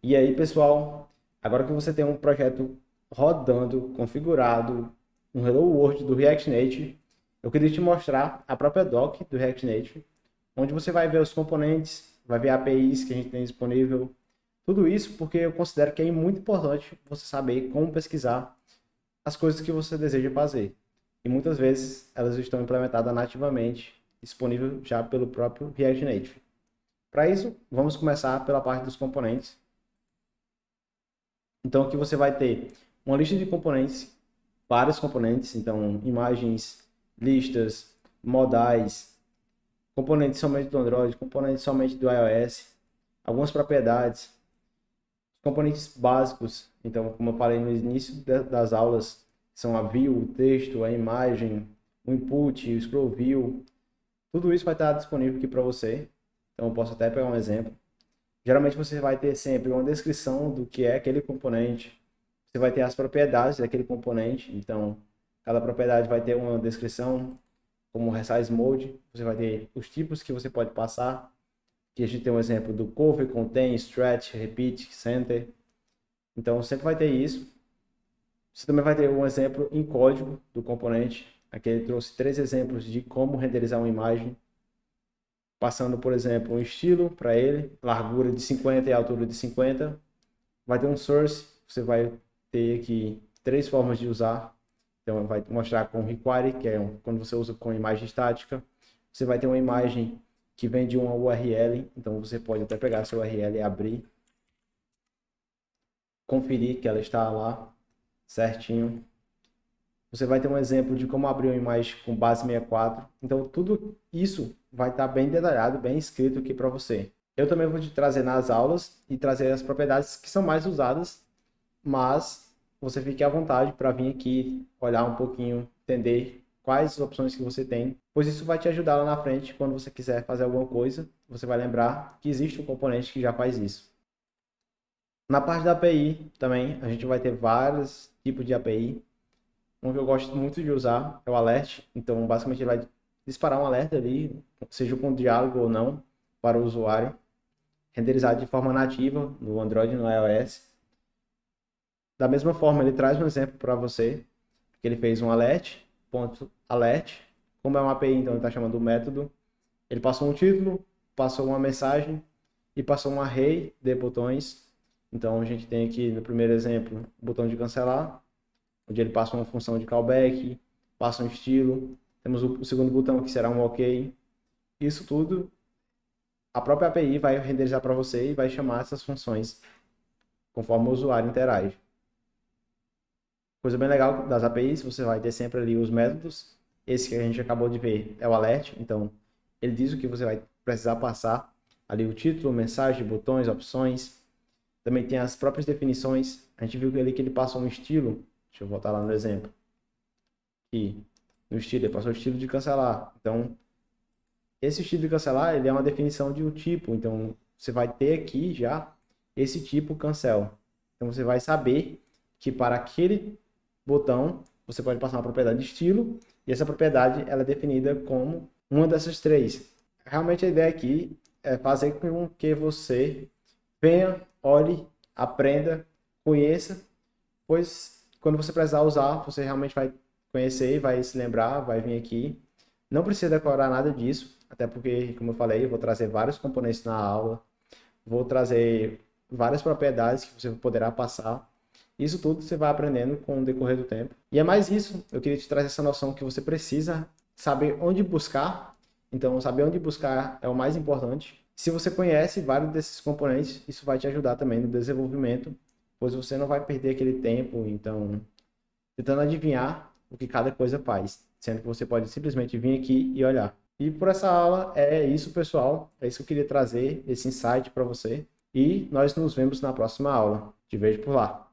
E aí, pessoal, agora que você tem um projeto rodando, configurado, um Hello World do React Native, eu queria te mostrar a própria doc do React Native, onde você vai ver os componentes, vai ver APIs que a gente tem disponível, tudo isso porque eu considero que é muito importante você saber como pesquisar as coisas que você deseja fazer. E muitas vezes elas estão implementadas nativamente, disponível já pelo próprio React Native. Para isso, vamos começar pela parte dos componentes. Então aqui você vai ter uma lista de componentes, vários componentes, então imagens, listas, modais, componentes somente do Android, componentes somente do iOS, algumas propriedades, componentes básicos, então como eu falei no início das aulas, são a view, o texto, a imagem, o input, o scroll view, tudo isso vai estar disponível aqui para você. Então eu posso até pegar um exemplo. Geralmente você vai ter sempre uma descrição do que é aquele componente. Você vai ter as propriedades daquele componente. Então, cada propriedade vai ter uma descrição, como o resize mode. Você vai ter os tipos que você pode passar. Aqui a gente tem um exemplo do cover, contain, stretch, repeat, center. Então, sempre vai ter isso. Você também vai ter um exemplo em código do componente. Aqui ele trouxe 3 exemplos de como renderizar uma imagem, passando, por exemplo, um estilo para ele, largura de 50 e altura de 50. Vai ter um source, você vai ter aqui 3 formas de usar. Então, vai mostrar com require, que é quando você usa com imagem estática. Você vai ter uma imagem que vem de uma URL, então você pode até pegar essa URL e abrir, conferir que ela está lá certinho. Você vai ter um exemplo de como abrir uma imagem com base 64. Então, tudo isso vai estar bem detalhado, bem escrito aqui para você. Eu também vou te trazer nas aulas e trazer as propriedades que são mais usadas, mas você fique à vontade para vir aqui, olhar um pouquinho, entender quais opções que você tem, pois isso vai te ajudar lá na frente, quando você quiser fazer alguma coisa, você vai lembrar que existe um componente que já faz isso. Na parte da API também, a gente vai ter vários tipos de API. Um que eu gosto muito de usar é o alert. Então, basicamente, ele vai disparar um alerta ali, seja com diálogo ou não, para o usuário, renderizado de forma nativa no Android e no iOS. Da mesma forma, ele traz um exemplo para você, que ele fez um alert, ponto alert. Como é uma API, então ele está chamando o método. Ele passou um título, passou uma mensagem e passou um array de botões. Então, a gente tem aqui no primeiro exemplo o botão de cancelar, onde ele passa uma função de callback, passa um estilo. Temos o segundo botão que será um OK. Isso tudo, a própria API vai renderizar para você e vai chamar essas funções conforme o usuário interage. Coisa bem legal das APIs, você vai ter sempre ali os métodos. Esse que a gente acabou de ver é o alert, então ele diz o que você vai precisar passar. Ali o título, mensagem, botões, opções. Também tem as próprias definições. A gente viu ali que ele passou um estilo. Deixa eu voltar lá no exemplo. Aqui, no estilo, ele passou o estilo de cancelar. Então, esse estilo de cancelar, ele é uma definição de um tipo. Então, você vai ter aqui já esse tipo cancel. Então, você vai saber que para aquele botão, você pode passar uma propriedade de estilo, e essa propriedade ela é definida como uma dessas 3. Realmente a ideia aqui é fazer com que você venha, olhe, aprenda, conheça, pois quando você precisar usar, você realmente vai conhecer, vai se lembrar, vai vir aqui. Não precisa decorar nada disso, até porque, como eu falei, eu vou trazer vários componentes na aula, vou trazer várias propriedades que você poderá passar. Isso tudo você vai aprendendo com o decorrer do tempo. E é mais isso, eu queria te trazer essa noção que você precisa saber onde buscar. Então, saber onde buscar é o mais importante. Se você conhece vários desses componentes, isso vai te ajudar também no desenvolvimento, pois você não vai perder aquele tempo, então, tentando adivinhar o que cada coisa faz, sendo que você pode simplesmente vir aqui e olhar. E por essa aula é isso, pessoal. É isso que eu queria trazer, esse insight para você. E nós nos vemos na próxima aula. Te vejo por lá.